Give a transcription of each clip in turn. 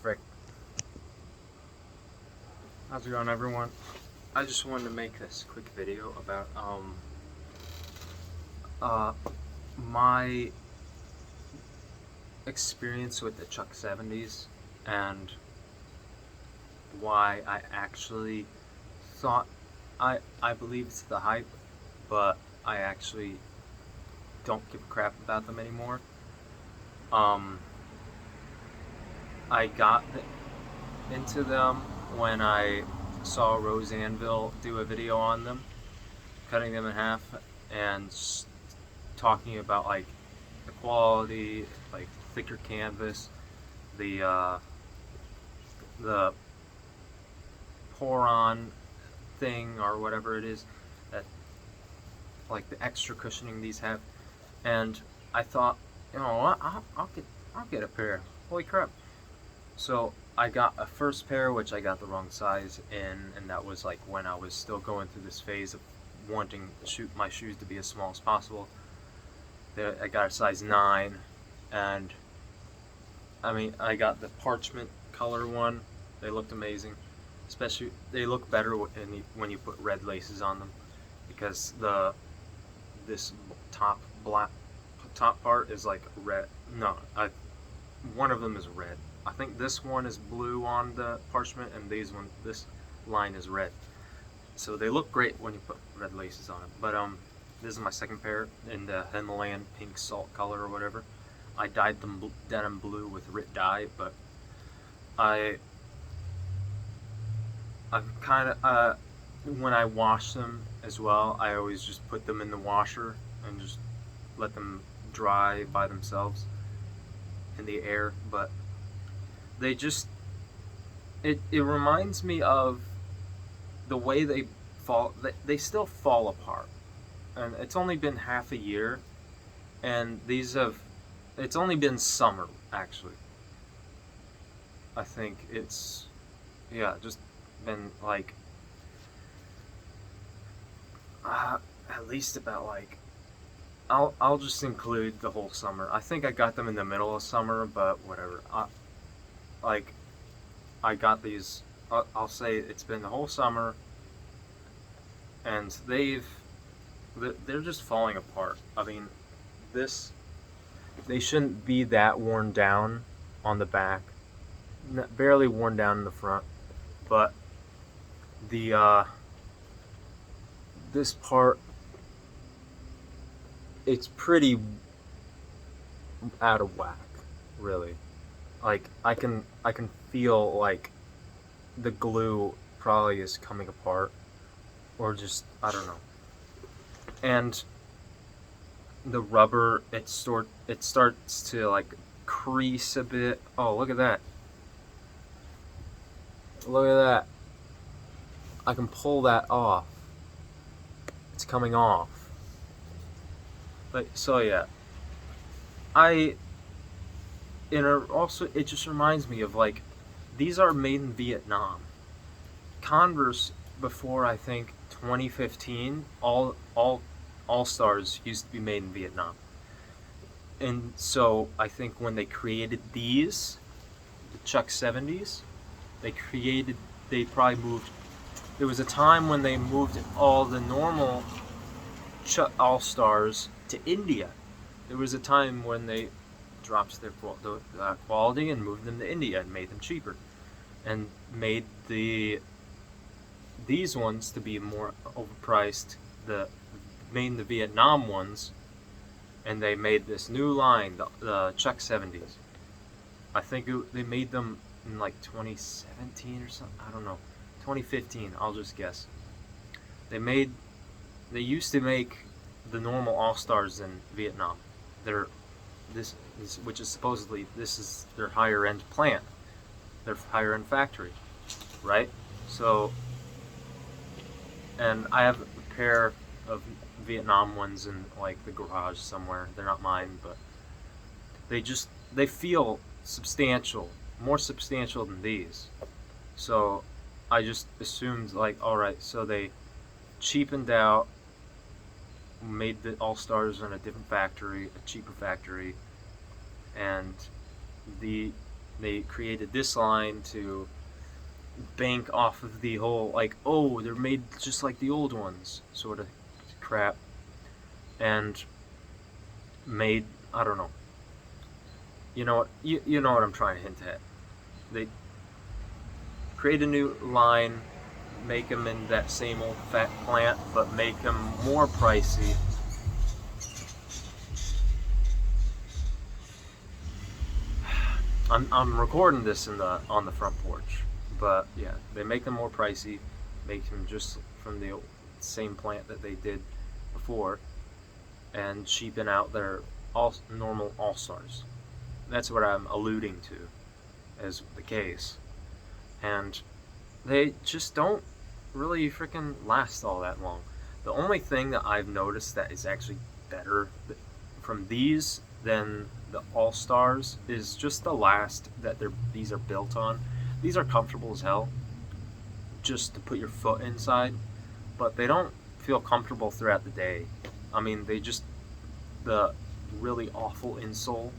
Frick. How's it going, everyone? I just wanted to make this quick video about uh my experience with the Chuck 70s and why I actually thought I believe it's the hype, but I actually don't give a crap about them anymore. Um I got into them when I saw Roseanville do a video on them, cutting them in half and talking about like the quality, like thicker canvas, the uh, the pour on thing or whatever it is, that like the extra cushioning these have, and I thought, you know what, I'll get a pair. Holy crap! So I got a first pair, which I got the wrong size in, and that was like when I was still going through this phase of wanting my shoes to be as small as possible. I got a size 9, and I mean, I got the parchment color one. They looked amazing. Especially, they look better when you put red laces on them, because this black top part is like red. No, one of them is red. I think this one is blue on the parchment, and this line is red. So they look great when you put red laces on them. But this is my second pair in the Himalayan pink salt color or whatever. I dyed them denim blue with Rit dye, but I've kind of when I wash them as well, I always just put them in the washer and just let them dry by themselves in the air. But they just it reminds me of the way they fall. They still fall apart, and it's only been half a year, and it's only been summer actually. I think it's just been like at least about like I'll just include the whole summer. I think I got them in the middle of summer, but whatever. Like I got these. I'll say it's been the whole summer, and they're just falling apart. I mean, they shouldn't be that worn down on the back, barely worn down in the front, but the this part, it's pretty out of whack, really. Like I can feel like the glue probably is coming apart, or just I don't know. And the rubber, it starts to like crease a bit. Oh, look at that! Look at that! I can pull that off. It's coming off. Like so, yeah. I and also it just reminds me of like these are made in Vietnam. Converse before I think 2015, all stars used to be made in Vietnam. And so I think when they created these, the Chuck 70s, they probably moved. There was a time when they moved all the normal Chuck All Stars to India. There was a time when they dropped their quality and moved them to India and made them cheaper, and made these ones to be more overpriced. Made the Vietnam ones, and they made this new line, the Chuck 70s. I think they made them in like 2017 or something. I don't know, 2015. I'll just guess. They used to make the normal All Stars in Vietnam. They're which is supposedly this is their higher end plant, their higher end factory, right? So, and I have a pair of Vietnam ones in like the garage somewhere. They're not mine, but they feel substantial, more substantial than these. So I just assumed like, all right, so they cheapened out, made the All Stars in a different factory, a cheaper factory, and they created this line to bank off of the whole like, oh, they're made just like the old ones sort of crap, and made, I don't know. You know what? You know what I'm trying to hint at. They create a new line, make them in that same old fat plant, but make them more pricey. I'm recording this in the on the front porch, but yeah, they make them more pricey, make them just from the same plant that they did before, and cheapen out their all normal all stars. That's what I'm alluding to as the case, and they just don't really freaking last all that long. The only thing that I've noticed that is actually better from these than the All Stars is just the last that these are built on. These are comfortable as hell, just to put your foot inside, but they don't feel comfortable throughout the day. I mean, they just the really awful insole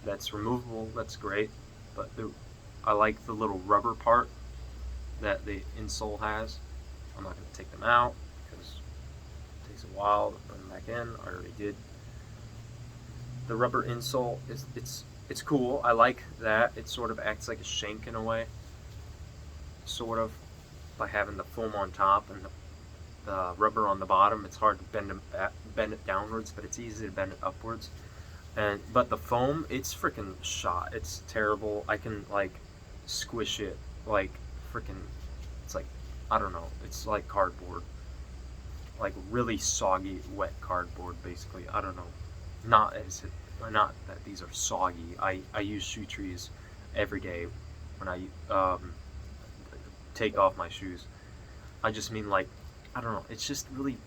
that's removable. That's great, but I like the little rubber part that the insole has. I'm not going to take them out because it takes a while to put them back in. I already did. The rubber insole is it's cool. I like that. It sort of acts like a shank in a way, sort of, by having the foam on top and the rubber on the bottom. It's hard to bend it downwards, but it's easy to bend it upwards. But the foam, it's freaking shot. It's terrible. I can like squish it like freaking. It's like, I don't know. It's like cardboard, like really soggy, wet cardboard. Basically, I don't know. Not that these are soggy. I use shoe trees every day when I take off my shoes. I just mean like, I don't know. It's just really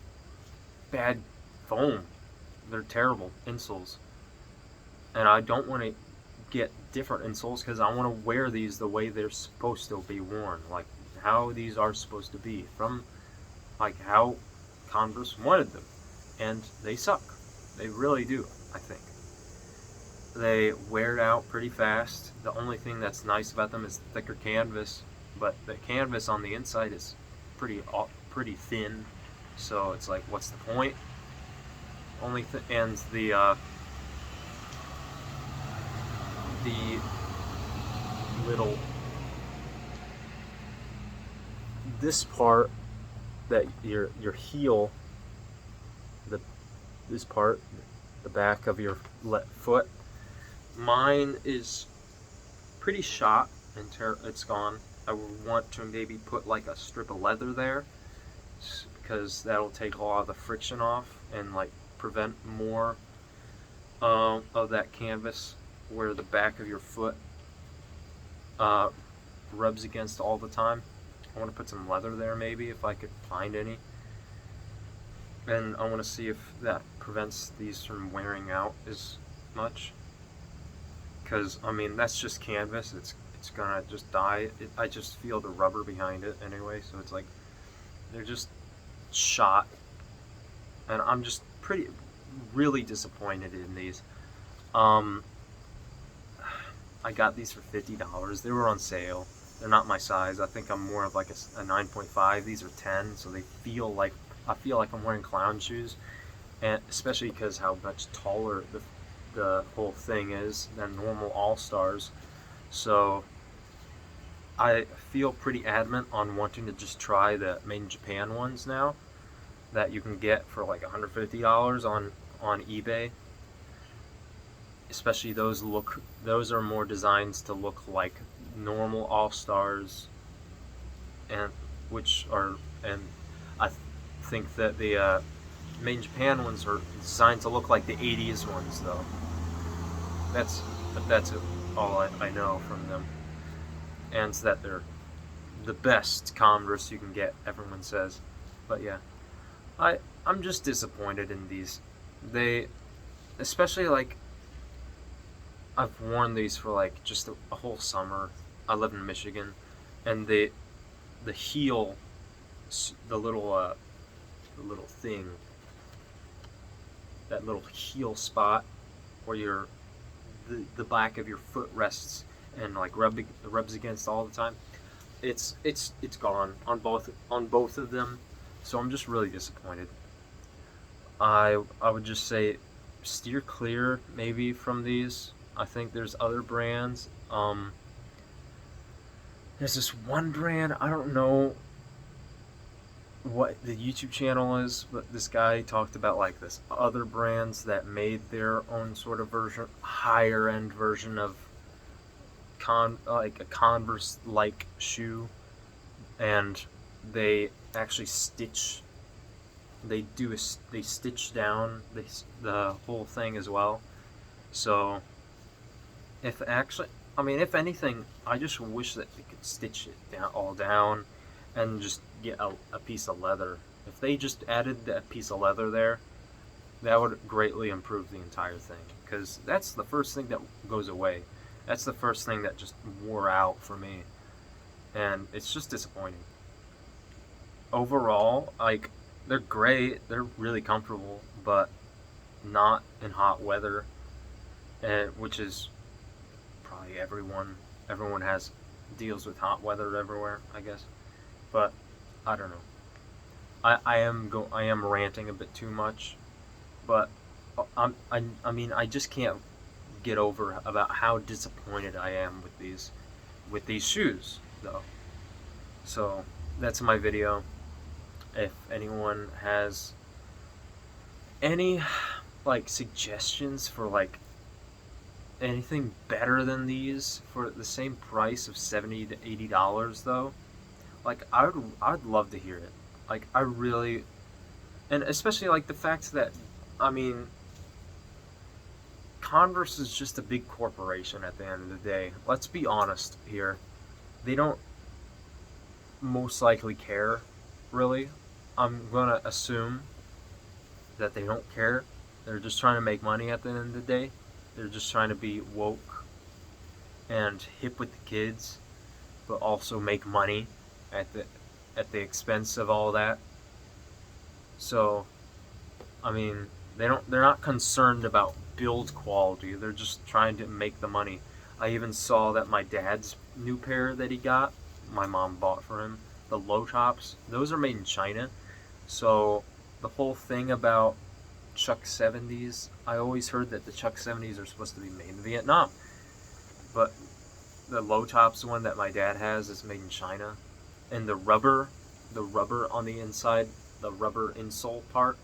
bad foam. They're terrible insoles, and I don't want to get different insoles because I want to wear these the way they're supposed to be worn, like how these are supposed to be, from like how Converse wanted them, and they suck. They really do. I think they wear out pretty fast. The only thing that's nice about them is thicker canvas, but the canvas on the inside is pretty thin. So it's like, what's the point? And the little this part that your heel, this part, the back of your foot, mine is pretty shot and it's gone. I would want to maybe put like a strip of leather there because that'll take a lot of the friction off and like prevent more of that canvas where the back of your foot rubs against all the time. I want to put some leather there maybe if I could find any. And I want to see if that prevents these from wearing out as much. Because, I mean, that's just canvas. It's gonna just die. I just feel the rubber behind it anyway. So it's like, they're just shot. And I'm just really disappointed in these. I got these for $50. They were on sale. They're not my size. I think I'm more of like a 9.5. These are 10, so they feel like, I feel like I'm wearing clown shoes, and especially because how much taller the whole thing is than normal All-Stars. So I feel pretty adamant on wanting to just try the made in Japan ones now that you can get for like $150 on eBay. Especially those are more designs to look like normal All-Stars, and I think that the made in Japan ones are designed to look like the 80s ones though. That's all I know from them, and that they're the best Converse you can get, everyone says. But yeah, I'm just disappointed in these. They, especially like, I've worn these for like just a whole summer. I live in Michigan, and the heel, the little thing, that little heel spot where the back of your foot rests, and like rubs against all the time, it's gone on both of them. So I'm just really disappointed. I would just say steer clear maybe from these. I think there's other brands. There's this one brand, I don't know what the YouTube channel is, but this guy talked about like this other brands that made their own sort of version, higher end version of like a Converse like shoe, and they actually they stitch down the whole thing as well. So if actually, I mean, if anything, I just wish that they could stitch it down and just get a piece of leather. If they just added that piece of leather there, that would greatly improve the entire thing, because that's the first thing that goes away. That's the first thing that just wore out for me, and it's just disappointing. Overall, like, they're great, they're really comfortable, but not in hot weather, and which is probably everyone has deals with hot weather everywhere, I guess. But I don't know. I am ranting a bit too much, but I mean, I just can't get over about how disappointed I am with these shoes though. So that's my video. If anyone has any like suggestions for like anything better than these for the same price of $70 to $80 though, like I'd love to hear it. Like I really, and especially like the fact that, I mean, Converse is just a big corporation at the end of the day. Let's be honest here. They don't most likely care, really. I'm gonna assume that they don't care. They're just trying to make money at the end of the day. They're just trying to be woke and hip with the kids, but also make money at the expense of all that. So, I mean, they're not concerned about build quality. They're just trying to make the money. I even saw that my dad's new pair that he got, my mom bought for him, the low tops, those are made in China. So the whole thing about Chuck 70s, I always heard that the Chuck 70s are supposed to be made in Vietnam. But the low tops one that my dad has is made in China. And the rubber on the inside, the rubber insole part,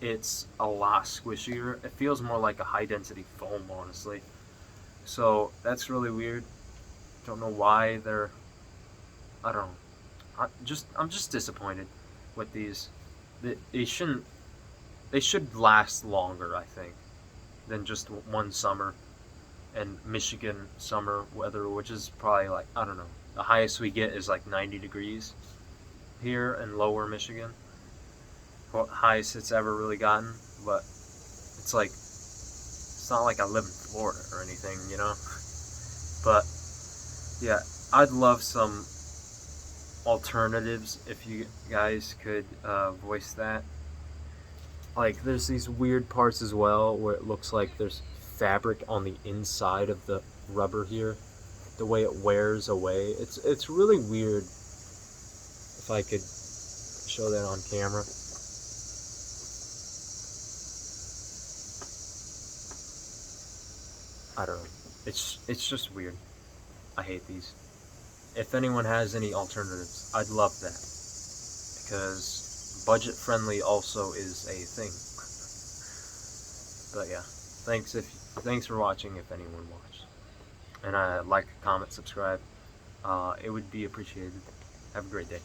it's a lot squishier. It feels more like a high density foam, honestly. So that's really weird. Don't know why they're, I don't know. I'm just disappointed with these. They should last longer, I think, than just one summer and Michigan summer weather, which is probably like, I don't know, the highest we get is like 90 degrees here in lower Michigan. Highest it's ever really gotten, but it's like, it's not like I live in Florida or anything, you know? But yeah, I'd love some alternatives if you guys could voice that. Like, there's these weird parts as well where it looks like there's fabric on the inside of the rubber here, the way it wears away. It's really weird. If I could show that on camera. I don't know. It's just weird. I hate these. If anyone has any alternatives, I'd love that, because budget friendly also is a thing. But yeah, thanks for watching if anyone watched, and like, comment, subscribe. It would be appreciated. Have a great day.